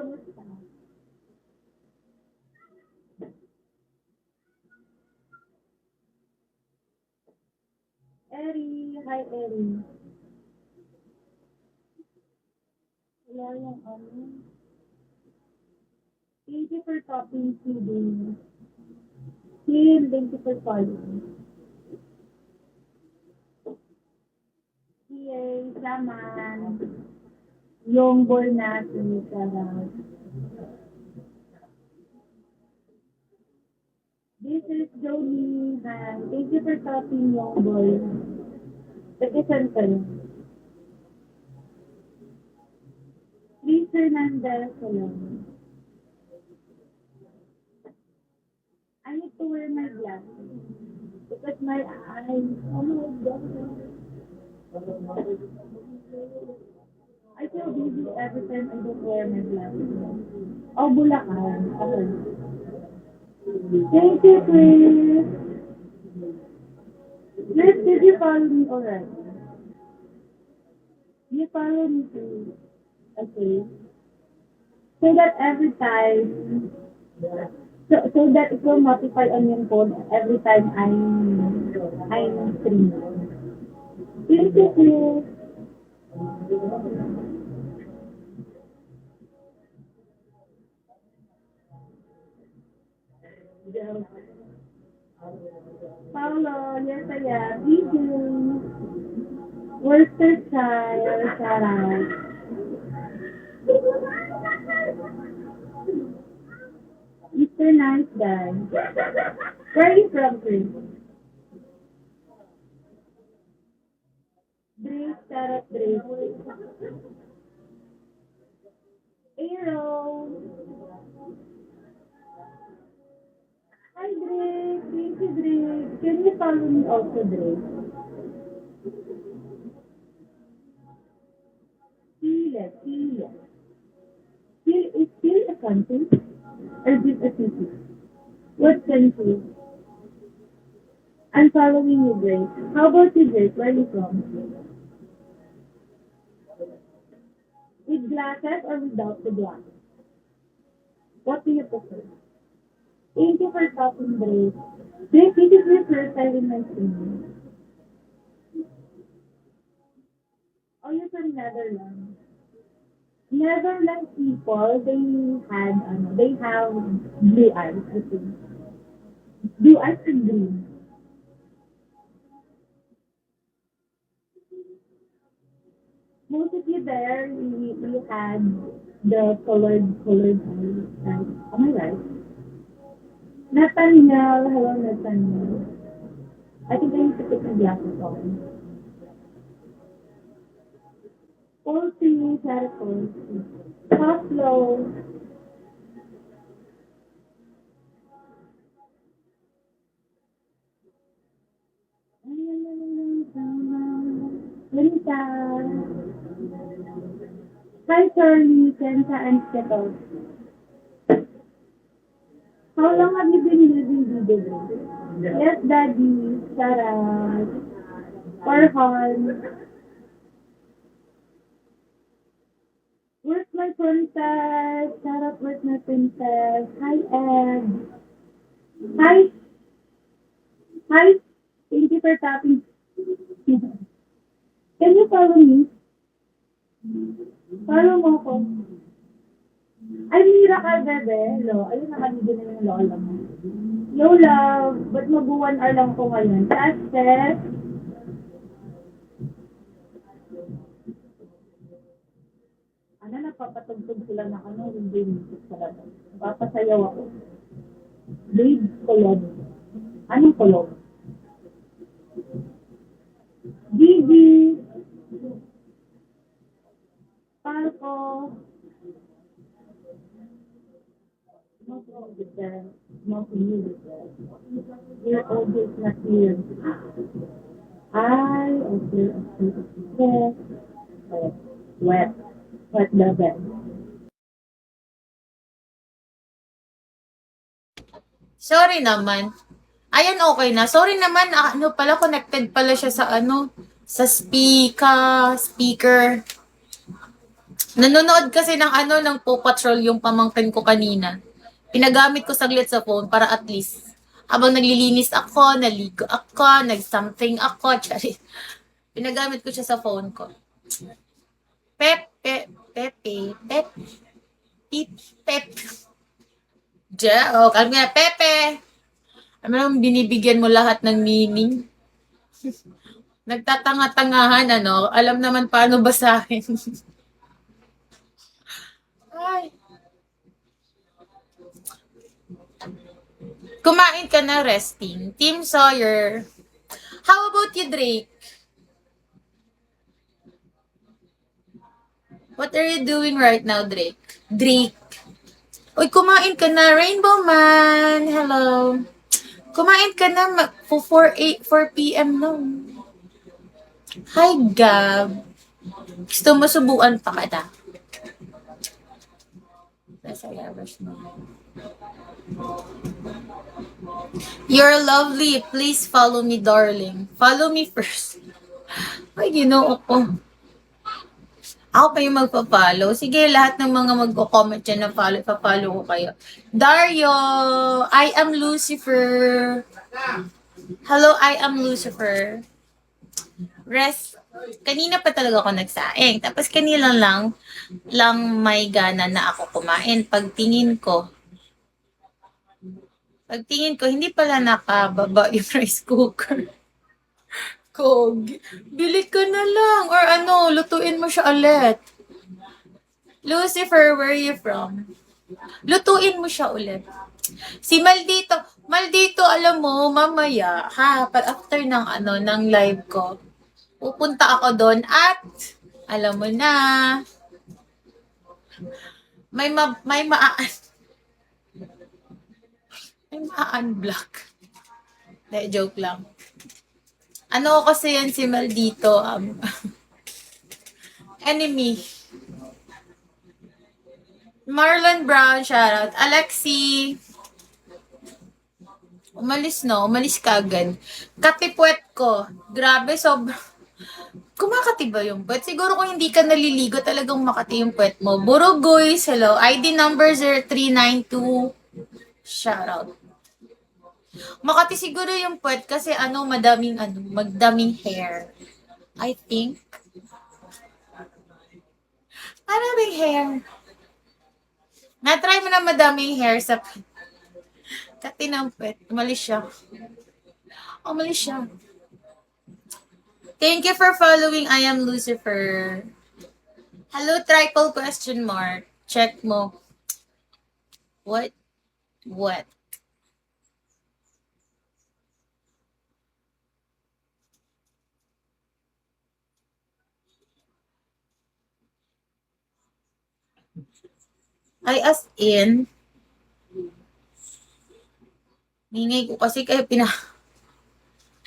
kamusta? Eri, hi Eri. Wala yung ano. Thank you for topping feeding. Kim, thank you for following. PA, Saman. Yung ball natin, sarap. This is Jolie. Hi. Thank you for topping yung ball. Takisan ka lang. Please, Fernandez, salam. I need to wear my glasses. Because my eyes, oh my God. I feel dizzy every time I don't wear my glasses. Oh, Bulacan. Okay. Thank you, Chris. Chris, did you follow me already? You follow me too. Okay. So that every time, so that it will notify on your phone every time I'm free. Thank you, Chris. Paulo, yes, I am. Me too. Worcestershire, shout out. Mr. Nice Guy. Where are you from, Chris? Drake, shout out Drake. Arrow. Hi, Drake. Thank you, Drake. Can you follow me also, Drake? Chile, Chile. Chile is Chile a country? Or is it a city? What country? I'm following you, Drake. How about you, Drake? Where are you from? With glasses or without the glasses? What do you prefer? Thank you for talking, Drake. Drake, this is your first time in my stream. Oh, you're from Netherlands. Netherlands people, they have blue eyes, I think. Blue eyes and green. Most of you there, we had the colored eyes, right? Am I right? Nathaniel, hello Nathaniel. I think I need to put my glasses on. Polsy, Sarah Polsy. Pablo. Lisa. Hi, Charlie, Kenza, and Keto. How long have you been using Video? Yes, Daddy, Sarah, Farhan. Where's my princess? Sarah, where's my princess? Hi, Ed. Hi, hi. Thank you for tapping. Can you follow me? Follow mo ko. Ay, Mira ka, bebe. Hello. Ayun, nakalibin na yung lola mo. Yo, love. Ba't mag-1 hour lang ko ngayon? Access. Ano, napapatugtog sila na ano, hindi music talaga. Papasayaw ako. Babe, kolog. Anong kolog? Gigi. Palco. Not all with them. Not you with them. You're always not here. Ay, okay, okay, okay. Wet. Wet. Wet the bed. Sorry naman. Ayan, okay na. Sorry naman, ano pala, connected pala siya sa ano, sa speaker. Nanonood kasi ng ng Paw Patrol yung pamangkin ko kanina. Pinagamit ko saglit sa phone para at least habang naglilinis ako, naligo ako, nag-something ako, charit. Pinagamit ko siya sa phone ko. Pepe, Pepe, Pep, Pip, Pep. Oh, kalmi na, Pepe. Ano naman binibigyan mo lahat ng meaning? Nagtatanga-tangahan, alam naman paano basahin. Ay. Kumain ka na, resting. Team Sawyer. How about you, Drake? What are you doing right now, Drake? Drake. Uy, kumain ka na, Rainbow Man. Hello. Kumain ka na, 4 p.m. na. Hi, Gab. Gusto mo subuan pa ka na? You're lovely. Please follow me, darling. Follow me first. Ay, ginoo ko. Ako pa yung magpa-follow. Sige, lahat ng mga magko-comment dyan na follow ko kayo. Dario, I am Lucifer. Hello, I am Lucifer. Rest. Kanina pa talaga ako nagsaing. Tapos kanina lang may gana na ako kumain. Pagtingin ko, hindi pala nakababa yung rice cooker. Kog, bili ka na lang. Or lutuin mo siya ulit. Lucifer, where are you from? Lutuin mo siya ulit. Si Maldito, alam mo, mamaya, after ng live ko, pupunta ako doon at, alam mo na, may ma-unblock. Joke lang. Kasi yan si Maldito, enemy. Marlon Brown, shoutout. Alexi. Umalis ka agad. Katipuet ko. Grabe, kumakati ba yung puwet? Siguro kung hindi ka naliligo, talagang makati yung puwet mo. Burugoy, hello. ID number 0392. Shoutout. Makati siguro yung puwet kasi magdaming hair. I think. Maraming hair. Na-try mo na madaming hair sa kati ng puwet. Umalis siya. Thank you for following. I am Lucifer. Hello, triple question mark. Check mo. What? Ay, as in, ningay ko kasi kaya